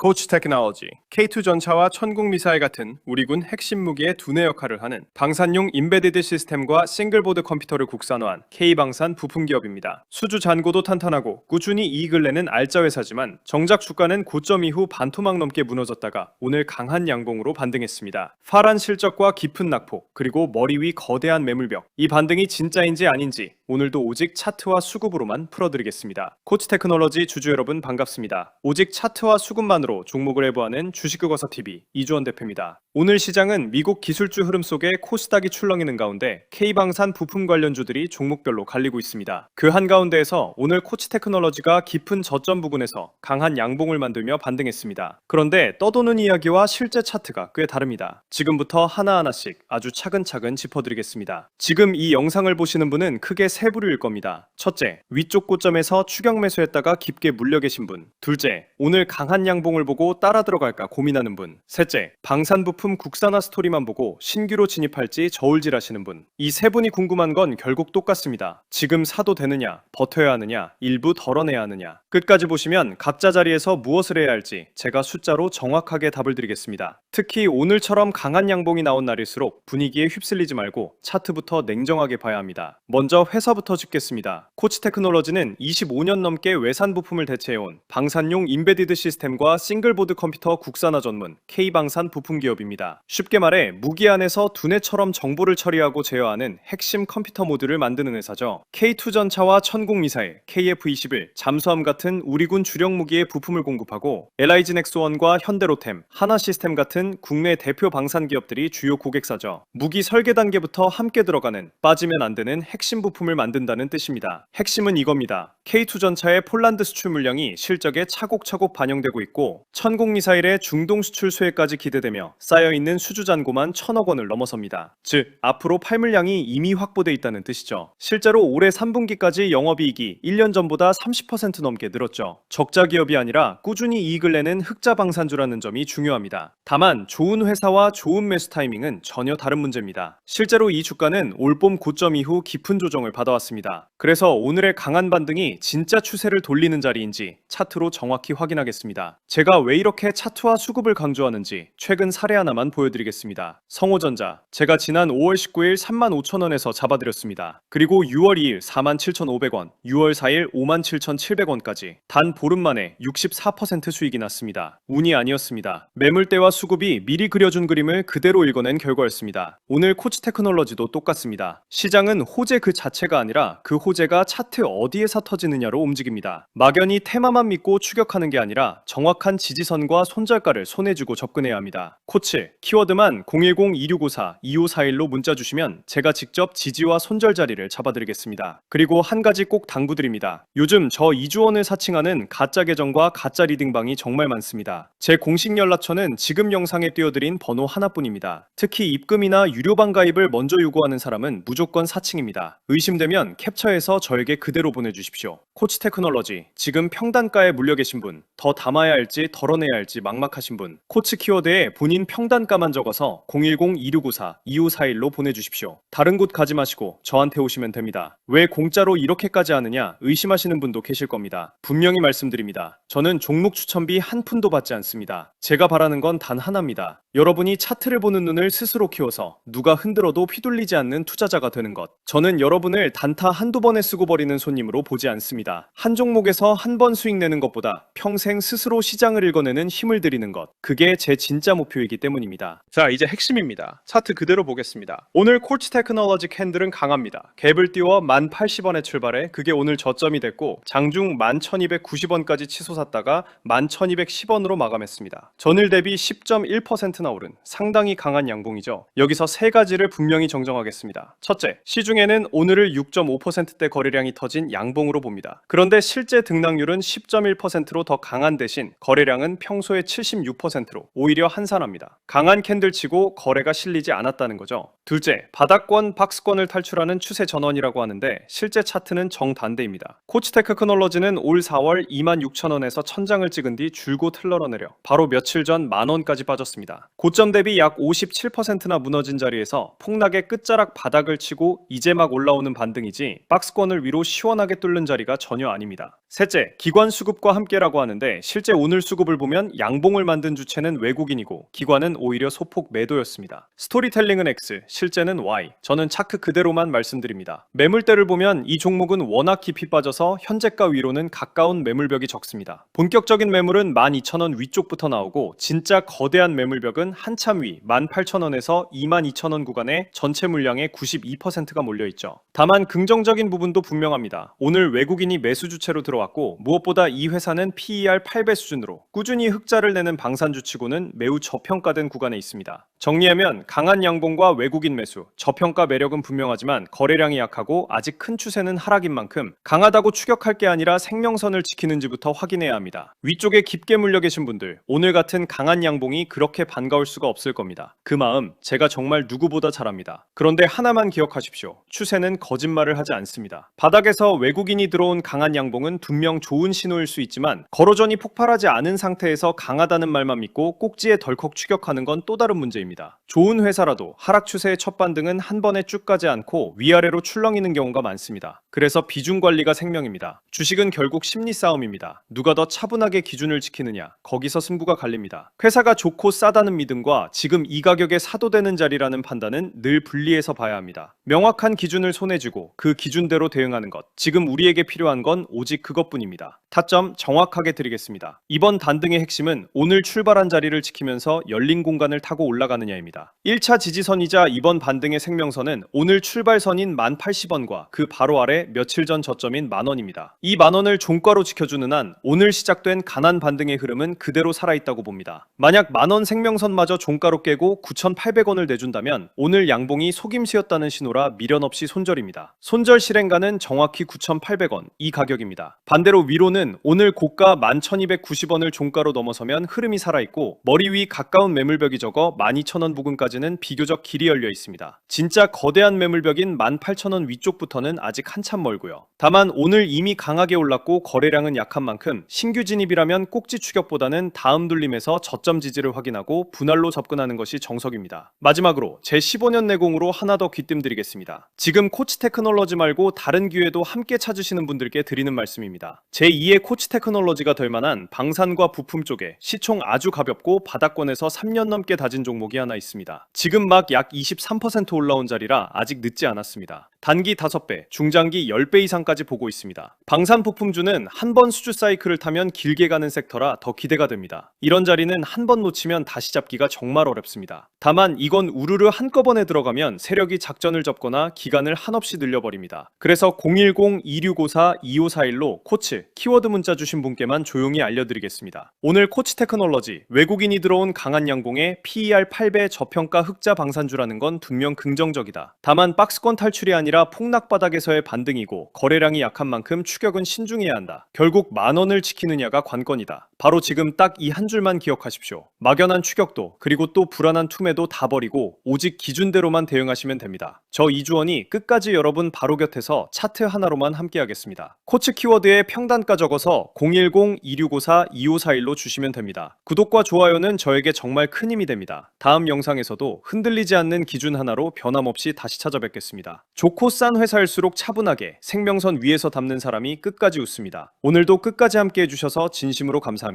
코치 테크놀로지, K2 전차와 천국 미사일 같은 우리 군 핵심 무기의 두뇌 역할을 하는 방산용 임베디드 시스템과 싱글보드 컴퓨터를 국산화한 K방산 부품 기업입니다. 수주 잔고도 탄탄하고 꾸준히 이익을 내는 알짜 회사지만 정작 주가는 고점 이후 반토막 넘게 무너졌다가 오늘 강한 양봉으로 반등했습니다. 파란 실적과 깊은 낙폭, 그리고 머리 위 거대한 매물벽, 이 반등이 진짜인지 아닌지 오늘도 오직 차트와 수급으로만 풀어드리겠습니다. 코치 테크놀로지 주주 여러분 반갑습니다. 오직 차트와 수급만으로 종목을 해부하는 주식그거사TV 이주원 대표입니다. 오늘 시장은 미국 기술주 흐름 속에 코스닥이 출렁이는 가운데 K방산 부품 관련주들이 종목별로 갈리고 있습니다. 그 한가운데에서 오늘 코치 테크놀로지가 깊은 저점 부근에서 강한 양봉을 만들며 반등했습니다. 그런데 떠도는 이야기와 실제 차트가 꽤 다릅니다. 지금부터 하나하나씩 아주 차근차근 짚어드리겠습니다. 지금 이 영상을 보시는 분은 크게 세 부류일 겁니다. 첫째, 위쪽 고점에서 추격 매수했다가 깊게 물려 계신 분. 둘째, 오늘 강한 양봉을 보고 따라 들어갈까 고민하는 분. 셋째, 방산 부품 국산화 스토리만 보고 신규로 진입할지 저울질하시는 분. 이 세 분이 궁금한 건 결국 똑같습니다. 지금 사도 되느냐, 버텨야 하느냐, 일부 덜어내야 하느냐. 끝까지 보시면 각자 자리에서 무엇을 해야 할지 제가 숫자로 정확하게 답을 드리겠습니다. 특히 오늘처럼 강한 양봉이 나온 날일수록 분위기에 휩쓸리지 말고 차트부터 냉정하게 봐야 합니다. 먼저 회사부터 짚겠습니다. 코치 테크놀로지는 25년 넘게 외산 부품을 대체해온 방산용 임베디드 시스템과 싱글보드 컴퓨터 국산화 전문 K방산 부품 기업입니다. 쉽게 말해 무기 안에서 두뇌처럼 정보를 처리하고 제어하는 핵심 컴퓨터 모듈을 만드는 회사죠. K2 전차와 천국 미사일, KF-21, 잠수함 같은 우리군 주력 무기의 부품을 공급하고 LIG 넥스원과 현대로템, 하나시스템 같은 국내 대표 방산 기업들이 주요 고객사죠. 무기 설계 단계부터 함께 들어가는 빠지면 안 되는 핵심 부품을 만든다는 뜻입니다. 핵심은 이겁니다. K2 전차의 폴란드 수출 물량이 실적에 차곡차곡 반영되고 있고 천국 미사일의 중동 수출 수혜까지 기대되며 쌓여있는 수주 잔고만 1,000억 원을 넘어섭니다. 즉 앞으로 팔 물량이 이미 확보돼 있다는 뜻이죠. 실제로 올해 3분기까지 영업이익이 1년 전보다 30% 넘게 늘었죠. 적자 기업이 아니라 꾸준히 이익을 내는 흑자 방산주라는 점이 중요합니다. 다만 좋은 회사와 좋은 매수 타이밍은 전혀 다른 문제입니다. 실제로 이 주가는 올봄 고점 이후 깊은 조정을 받아왔습니다. 그래서 오늘의 강한 반등이 진짜 추세를 돌리는 자리인지 차트로 정확히 확인하겠습니다. 제가 왜 이렇게 차트와 수급을 강조하는지 최근 사례 하나만 보여드리겠습니다. 성호전자, 제가 지난 5월 19일 35,000원에서 잡아드렸습니다. 그리고 6월 2일 47,500원, 6월 4일 57,700원까지 단 보름 만에 64% 수익이 났습니다. 운이 아니었습니다. 매물대와 수급이 미리 그려준 그림을 그대로 읽어낸 결과였습니다. 오늘 코치 테크놀로지도 똑같습니다. 시장은 호재 그 자체가 아니라 그 호재가 차트 어디에서 터지느냐로 움직입니다. 막연히 테마만 믿고 추격하는 게 아니라 정확한 지지선과 손절가를 손에 쥐고 접근해야 합니다. 코치, 키워드만 010-2654-2541로 문자 주시면 제가 직접 지지와 손절 자리를 잡아드리겠습니다. 그리고 한 가지 꼭 당부드립니다. 요즘 저 이주원을 사칭하는 가짜 계정과 가짜 리딩방이 정말 많습니다. 제 공식 연락처는 지금 영상에 띄워드린 번호 하나뿐입니다. 특히 입금이나 유료방 가입을 먼저 요구하는 사람은 무조건 사칭입니다. 의심되면 캡처해서 저에게 그대로 보내주십시오. 코치 테크놀로지, 지금 평단가에 물려 계신 분, 더 담아야 할지 덜어내야 할지 막막하신 분, 코치 키워드에 본인 평단가만 적어서 010-2654-2541로 보내주십시오. 다른 곳 가지 마시고 저한테 오시면 됩니다. 왜 공짜로 이렇게까지 하느냐 의심하시는 분도 계실 겁니다. 분명히 말씀드립니다. 저는 종목 추천비 한 푼도 받지 않습니다. 제가 바라는 건 단 하나입니다. 여러분이 차트를 보는 눈을 스스로 키워서 누가 흔들어도 휘둘리지 않는 투자자가 되는 것. 저는 여러분을 단타 한두 번에 쓰고 버리는 손님으로 보지 않습니다. 한 종목에서 한 번 수익 내는 것보다 평생 스스로 시장을 읽어내는 힘을 들이는 것. 그게 제 진짜 목표이기 때문입니다. 자, 이제 핵심입니다. 차트 그대로 보겠습니다. 오늘 코치 테크놀로지 캔들은 강합니다. 갭을 띄워 1080원에 출발해 그게 오늘 저점이 됐고 장중 11,290원까지 치솟았다가 11,210원으로 마감했습니다. 전일 대비 10.1%나 오른 상당히 강한 양봉이죠. 여기서 세 가지를 분명히 정정하겠습니다. 첫째, 시중에는 오늘을 6.5%대 거래량이 터진 양봉으로 봅니다. 그런데 실제 등락률은 10.1%로 더 강한 대신 거래량은 평소의 76%로 오히려 한산합니다. 강한 캔들치고 거래가 실리지 않았다는 거죠. 둘째, 바닥권, 박스권을 탈출하는 추세 전환이라고 하는데 실제 차트는 정반대입니다. 코치 테크놀로지는 올 4월 26,000원에서 천장을 찍은 뒤 줄곧 흘러내려 바로 며칠 전 만원까지 빠졌습니다. 고점 대비 약 57%나 무너진 자리에서 폭락의 끝자락 바닥을 치고 이제 막 올라오는 반등이지 박스권을 위로 시원하게 뚫는 자리가 전혀 아닙니다. 셋째, 기관 수급과 함께라고 하는데 실제 오늘 수급을 보면 양봉을 만든 주체는 외국인이고 기관은 오히려 소폭 매도였습니다. 스토리텔링은 X, 실제는 Y. 저는 차트 그대로만 말씀드립니다. 매물대를 보면 이 종목은 워낙 깊이 빠져서 현재가 위로는 가까운 매물벽이 적습니다. 본격적인 매물은 12,000원 위쪽부터 나오고 진짜 거대한 매물벽은 한참 위 18,000원에서 22,000원 구간에 전체 물량의 92%가 몰려있죠. 다만 긍정적인 부분도 분명합니다. 오늘 외국인이 매수 주체로 들어왔고 무엇보다 이 회사는 PER 8배 수준으로 꾸준히 흑자를 내는 방산주치고는 매우 저평가된 구간에 있습니다. 정리하면 강한 양봉과 외국인 매수, 저평가 매력은 분명하지만 거래량이 약하고 아직 큰 추세는 하락인 만큼 강하다고 추격할 게 아니라 생명선을 지키는지부터 확인해야 합니다. 위쪽에 깊게 물려 계신 분들, 오늘 같은 강한 양봉이 그렇게 반가울 수가 없을 겁니다. 그 마음 제가 정말 누구보다 잘 압니다. 그런데 하나만 기억하십시오. 추세는 거짓말을 하지 않습니다. 바닥에서 외국인이 들어온 강한 양봉은 분명 좋은 신호일 수 있지만 거래전이 폭발하지 않은 상태에서 강하다는 말만 믿고 꼭지에 덜컥 추격하는 건 또 다른 문제입니다. 좋은 회사라도 하락 추세의 첫 반등은 한 번에 쭉 가지 않고 위아래로 출렁이는 경우가 많습니다. 그래서 비중 관리가 생명입니다. 주식은 결국 심리 싸움입니다. 누가 더 차분하게 기준을 지키느냐, 거기서 승부가 갈립니다. 회사가 좋고 싸다는 믿음과 지금 이 가격에 사도 되는 자리라는 판단은 늘 분리해서 봐야 합니다. 명확한 기준을 손에 쥐고 그 기준대로 대응하는 것, 지금 우리에게 필요한 건 오직 그것뿐입니다. 타점 정확하게 드리겠습니다. 이번 반등의 핵심은 오늘 출발한 자리를 지키면서 열린 공간을 타고 올라가느냐입니다. 1차 지지선이자 이번 반등의 생명선은 오늘 출발선인 1080원과 그 바로 아래 며칠 전 저점인 만원입니다. 이 만원을 종가로 지켜주는 한 오늘 시작된 강한 반등의 흐름은 그대로 살아있다고 봅니다. 만약 만원 생명선마저 종가로 깨고 9,800원을 내준다면 오늘 양봉이 속임수였다는 신호라 미련 없이 손절입니다. 손절 실행가는 정확히 9,800원 이 가격입니다. 반대로 위로는 오늘 고가 11,290원을 종가로 넘어서면 흐름이 살아있고 머리 위 가까운 매물벽이 적어 12,000원 부근까지는 비교적 길이 열려 있습니다. 진짜 거대한 매물벽인 18,000원 위쪽부터는 아직 한참 멀고요. 다만 오늘 이미 강하게 올랐고 거래량은 약한 만큼 신규 진입이라면 꼭지 추격보다는 다음 눌림에서 저점 지지를 확인하고 분할로 접근하는 것이 정석입니다. 마지막으로 제 15년 내공으로 하나 더 귀띔드리겠습니다. 지금 코치 테크놀로지 말고 다른 기회도 함께 찾으시는 분들께 드리는 말씀입니다. 제2의 코치 테크놀로지가 될 만한 방산과 부품 쪽에 시총 아주 가볍고 바닥권에서 3년 넘게 다진 종목이 하나 있습니다. 지금 막 약 23% 올라온 자리라 아직 늦지 않았습니다. 단기 5배, 중장기 10배 이상까지 보고 있습니다. 방산 부품주는 한 번 수주 사이클을 타면 길게 가는 섹터라 더 기대가 됩니다. 이런 자리는 한 번 놓치면 다시 잡기가 정말 어렵습니다. 다만 이건 우르르 한꺼번에 들어가면 세력이 작전을 접거나 기간을 한없이 늘려버립니다. 그래서 010-2654-2541로 코치, 키워드 문자 주신 분께만 조용히 알려드리겠습니다. 오늘 코치 테크놀로지, 외국인이 들어온 강한 양봉에 PER 8배 저평가 흑자 방산주라는 건 분명 긍정적이다. 다만 박스권 탈출이 아니라 폭락 바닥에서의 반등이고 거래량이 약한 만큼 추격은 신중해야 한다. 결국 만원을 지키느냐가 관건이다. 바로 지금 딱 이 한 줄만 기억하십시오. 막연한 추격도 그리고 또 불안한 투매도 다 버리고 오직 기준대로만 대응하시면 됩니다. 저 이주원이 끝까지 여러분 바로 곁에서 차트 하나로만 함께하겠습니다. 코치 키워드에 평단가 적어서 010-2654-2541로 주시면 됩니다. 구독과 좋아요는 저에게 정말 큰 힘이 됩니다. 다음 영상에서도 흔들리지 않는 기준 하나로 변함없이 다시 찾아뵙겠습니다. 좋고 싼 회사일수록 차분하게 생명선 위에서 담는 사람이 끝까지 웃습니다. 오늘도 끝까지 함께 해주셔서 진심으로 감사합니다.